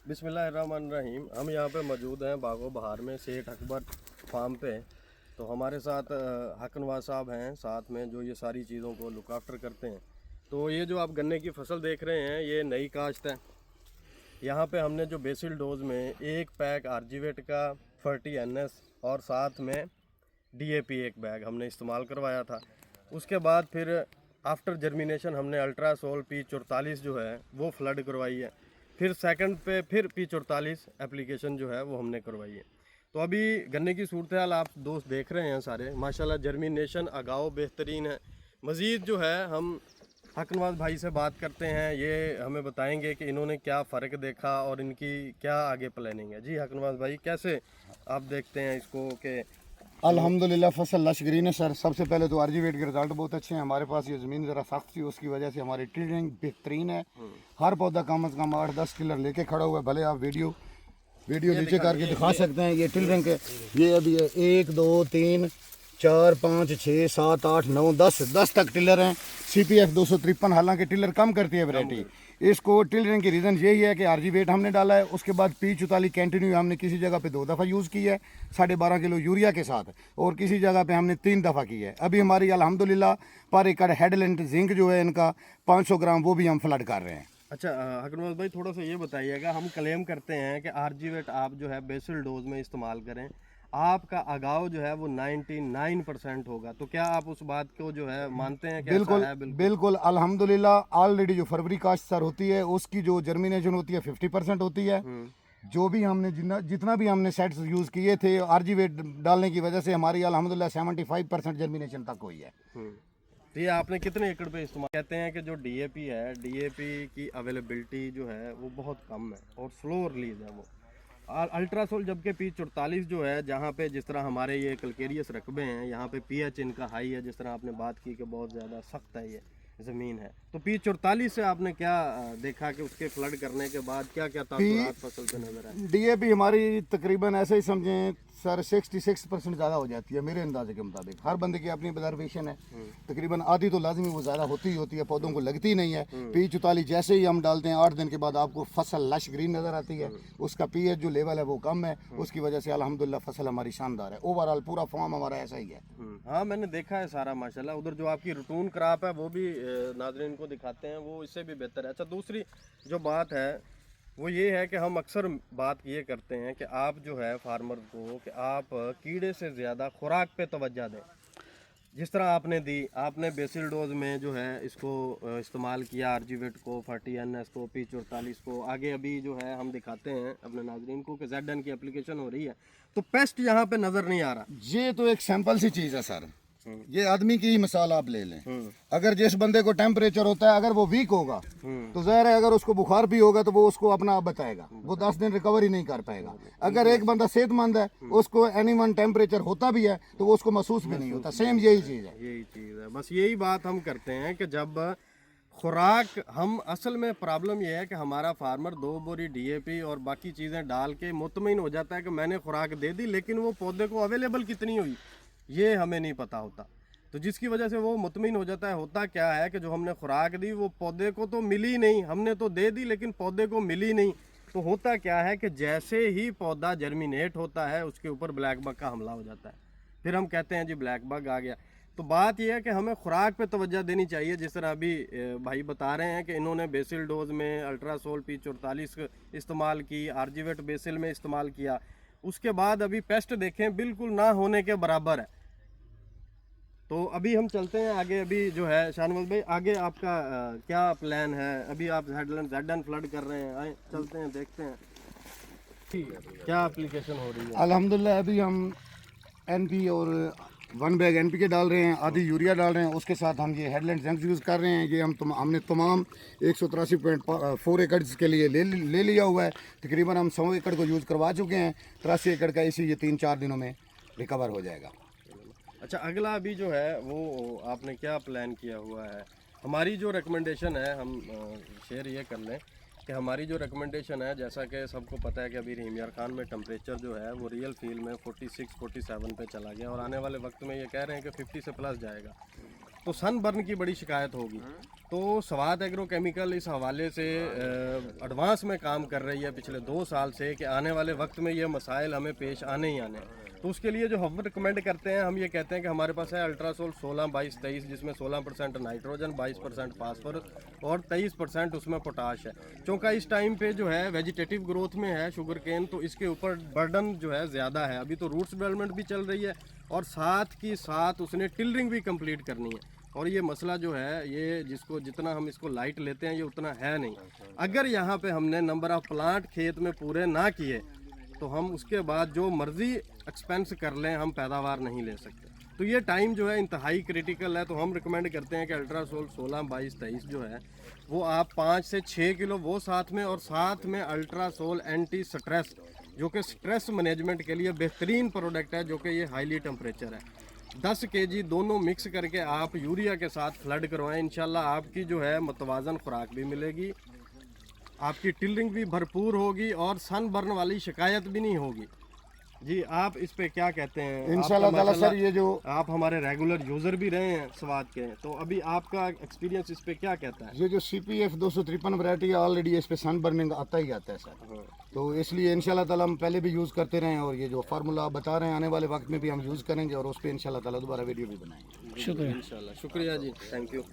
बिस्मिल्लाहिर्रहमानिर्रहीम। हम यहाँ पे मौजूद हैं बागो बहार में सेठ अकबर फार्म पे। तो हमारे साथ हक नवाज साहब हैं साथ में, जो ये सारी चीज़ों को लुक आफ्टर करते हैं। तो ये जो आप गन्ने की फसल देख रहे हैं ये नई काश्त है। यहाँ पे हमने जो बेसिल डोज में एक पैक आरजीवेट का 40 NS और साथ में DAP एक बैग हमने इस्तेमाल करवाया था। उसके बाद फिर आफ्टर जर्मिनेशन हमने अल्ट्रासोल P44 जो है वो फ्लड करवाई है। फिर सेकंड पे फिर P44 एप्लीकेशन जो है वो हमने करवाई है। तो अभी गन्ने की सूरत हाल आप दोस्त देख रहे हैं सारे, माशाल्लाह जर्मिनेशन अगाव बेहतरीन है। मज़ीद जो है हम हक नवाज भाई से बात करते हैं, ये हमें बताएंगे कि इन्होंने क्या फ़र्क देखा और इनकी क्या आगे प्लानिंग है। जी हक नवाज भाई, कैसे आप देखते हैं इसको कि अल्हम्दुलिल्लाह फसल लश ग्रीन है सर। सबसे पहले तो आरजी वेट के रिजल्ट बहुत अच्छे हैं। हमारे पास ये ज़मीन ज़रा सख्त थी, उसकी वजह से हमारी टिलरिंग बेहतरीन है। हर पौधा कम से कम 8-10 टिलर लेके खड़ा हुआ है। भले आप वीडियो नीचे करके दिखा सकते हैं। ये टिलरिंग के ये अभी 1 2 3 4 5 6 7 8 9 10 तक टिलर हैं। CPF 253, हालांकि टिलर कम करती है वैरायटी। इसको टिलरिंग की रीज़न यही है कि आरजी वेट हमने डाला है, उसके बाद P44 कंटिन्यू हमने किसी जगह पे 2 दफ़ा यूज़ की है 12.5 किलो यूरिया के साथ, और किसी जगह पे हमने 3 दफ़ा की है। अभी हमारी अल्हम्दुलिल्लाह पर एकड़ हेडलेंट जिंक जो है इनका 500 ग्राम वो भी हम फ्लड कर रहे हैं। अच्छा हक नवाज भाई, थोड़ा सा ये बताइएगा, हम क्लेम करते हैं कि आरजीवेट आप जो है बेसिल डोज में इस्तेमाल करें, आपका अगाव जो है वो 99% होगा। तो क्या आप उस बात को जो है मानते हैं कि बिल्कुल ऐसा है? बिल्कुल बिल्कुल अल्हम्दुलिल्लाह। ऑलरेडी जो फरवरी काश्त सर होती है उसकी जो जर्मिनेशन होती है 50% होती है। जो भी हमने जितना भी हमने सेट्स यूज़ किए थे आरजी वेट डालने की वजह से हमारी अल्हम्दुलिल्लाह 75% जर्मिनेशन तक हुई है। तो ये आपने कितने एकड़ पे इस्तेमाल? कहते हैं कि जो DAP है, DAP की अवेलेबिलिटी जो है वो बहुत कम है और स्लो रिलीज है वो। और अल्ट्रासोल जबकि P44 जो है, जहाँ पे जिस तरह हमारे ये कलकेरियस रकबे हैं, यहाँ पे pH इनका हाई है, जिस तरह आपने बात की कि बहुत ज़्यादा सख्त है ये ज़मीन है। तो P44 से आपने क्या देखा कि उसके फ्लड करने के बाद क्या क्या तासुरात फसल पे नज़र आए? DAP हमारी तकरीबन ऐसे ही समझें सर 66% ज़्यादा हो जाती है मेरे अंदाजे के मुताबिक। हर बंदे की अपनी ऑब्जर्वेशन है, तकरीबन आधी तो लाजमी वो ज़्यादा होती ही होती है, पौधों को लगती नहीं है। P44 जैसे ही हम डालते हैं 8 दिन के बाद आपको फसल लश ग्रीन नज़र आती है। उसका pH जो लेवल है वो कम है, उसकी वजह से अल्हम्दुलिल्लाह फसल हमारी शानदार है। ओवरऑल पूरा फॉर्म हमारा ऐसा ही है। हाँ, मैंने देखा है सारा माशाल्लाह। उधर जो आपकी रूटून क्रॉप है वो भी नाज़रीन को दिखाते हैं, वो इससे भी बेहतर है। अच्छा, दूसरी जो बात है वो ये है कि हम अक्सर बात ये करते हैं कि आप जो है फार्मर को कि आप कीड़े से ज़्यादा खुराक पे तवज्जो दें। जिस तरह आपने दी, आपने बेसिल डोज में जो है इसको इस्तेमाल किया, आरजीवेट को 40 NS को P44 को। आगे अभी जो है हम दिखाते हैं अपने नाजरीन को कि ZN की एप्लीकेशन हो रही है। तो पेस्ट यहाँ पे नज़र नहीं आ रहा। ये तो एक सैंपल सी चीज़ है सर। ये आदमी की ही मिसाल आप ले लें। अगर जिस बंदे को टेम्परेचर होता है, अगर वो वीक होगा तो ज़ाहिर है अगर उसको बुखार भी होगा तो वो उसको अपना आप बताएगा, वो 10 दिन रिकवरी नहीं कर पाएगा। अगर एक बंदा सेहतमंद है, उसको एनी वन टेम्परेचर होता भी है तो वो उसको महसूस भी नहीं होता। सेम यही चीज़ है। यही चीज़ है, बस यही बात हम करते हैं कि जब खुराक, हम असल में प्रॉब्लम यह है कि हमारा फार्मर 2 बोरी DAP और बाकी चीज़ें डाल के मुतमिन हो जाता है कि मैंने खुराक दे दी, लेकिन वो पौधे को अवेलेबल कितनी हुई ये हमें नहीं पता होता। तो जिसकी वजह से वो मुतमिन हो जाता है। होता क्या है कि जो हमने खुराक दी वो पौधे को तो मिली नहीं, हमने तो दे दी लेकिन पौधे को मिली नहीं। तो होता क्या है कि जैसे ही पौधा जर्मिनेट होता है उसके ऊपर ब्लैक बग का हमला हो जाता है। फिर हम कहते हैं जी ब्लैक बग आ गया। तो बात यह है कि हमें खुराक पे तवज्जो देनी चाहिए। जिस तरह अभी भाई बता रहे हैं कि इन्होंने बेसिल डोज में अल्ट्रासोल P44 इस्तेमाल की, आरजीवेट बेसिल में इस्तेमाल किया, उसके बाद अभी पेस्ट देखें बिल्कुल ना होने के बराबर है। तो अभी हम चलते हैं आगे। अभी जो है शाहनवाज भाई, आगे आपका क्या प्लान है? अभी आप ZN फ्लड कर रहे हैं, आए चलते हैं देखते हैं क्या एप्लीकेशन हो रही है। अल्हम्दुलिल्लाह अभी हम NP और 1 बैग NPK डाल रहे हैं, आधी यूरिया डाल रहे हैं, उसके साथ हम ये हेडलैंड जिंक यूज़ कर रहे हैं। ये हमने तमाम 183.4 एकड़ के लिए ले लिया हुआ है। तकरीबन हम 100 एकड़ को यूज़ करवा चुके हैं। 83 एकड़ का इसी ये 3-4 दिनों में रिकवर हो जाएगा। अच्छा, अगला अभी जो है वो आपने क्या प्लान किया हुआ है? हमारी जो रिकमेंडेशन है, हम शेयर ये कर लें कि हमारी जो रिकमेंडेशन है, जैसा कि सबको पता है कि अभी रहीम यार खान में टेम्परेचर जो है वो रियल फील में 46-47 पे चला गया और आने वाले वक्त में ये कह रहे हैं कि 50 से प्लस जाएगा। तो सनबर्न की बड़ी शिकायत होगी। तो स्वाद एग्रोकेमिकल इस हवाले से एडवांस में काम कर रही है पिछले 2 साल से कि आने वाले वक्त में ये मसाइल हमें पेश आने ही आने हैं। तो उसके लिए जो हम रिकमेंड करते हैं, हम ये कहते हैं कि हमारे पास है अल्ट्रासोल 16, 22, 23, जिसमें 16% नाइट्रोजन, 22% फास्फोरस और 23% उसमें पोटाश है। चूँकि इस टाइम पे जो है वेजिटेटिव ग्रोथ में है शुगर केन, तो इसके ऊपर बर्डन जो है ज़्यादा है। अभी तो रूट्स डेवलपमेंट भी चल रही है और साथ की साथ उसने टिलरिंग भी कंप्लीट करनी है। और ये मसला जो है, ये जिसको जितना हम इसको लाइट लेते हैं ये उतना है नहीं। अगर यहाँ पे हमने नंबर ऑफ प्लांट खेत में पूरे ना किए तो हम उसके बाद जो मर्जी एक्सपेंस कर लें, हम पैदावार नहीं ले सकते। तो ये टाइम जो है इंतहाई क्रिटिकल है। तो हम रिकमेंड करते हैं कि अल्ट्रासोल 16, 22, 23 जो है वो आप 5 से 6 किलो वो साथ में, और साथ में अल्ट्रासोल एंटी स्ट्रेस, जो कि स्ट्रेस मैनेजमेंट के लिए बेहतरीन प्रोडक्ट है, जो कि ये हाईली टेम्परेचर है, 10 kg दोनों मिक्स करके आप यूरिया के साथ फ्लड करवाएं। इंशाल्लाह आपकी जो है मुतवाज़न खुराक भी मिलेगी, आपकी टिलरिंग भी भरपूर होगी और सनबर्न वाली शिकायत भी नहीं होगी। जी, आप इस पे क्या कहते हैं? इंशाल्लाह ताला सर, ये जो आप हमारे रेगुलर यूज़र भी रहे हैं स्वाद के, तो अभी आपका एक्सपीरियंस इस पे क्या कहता है? ये जो CPF 253 वैरायटी है, ऑलरेडी इस पे सन बर्निंग आता ही आता है सर। तो इसलिए इंशाल्लाह ताला हम पहले भी यूज़ करते रहे हैं, और ये जो फार्मूला आप बता रहे हैं आने वाले वक्त में भी हम यूज़ करेंगे, और उस पर इंशाल्लाह ताला दोबारा वीडियो भी बनाएंगे। शुक्रिया, इंशाल्लाह। शुक्रिया जी, थैंक यू।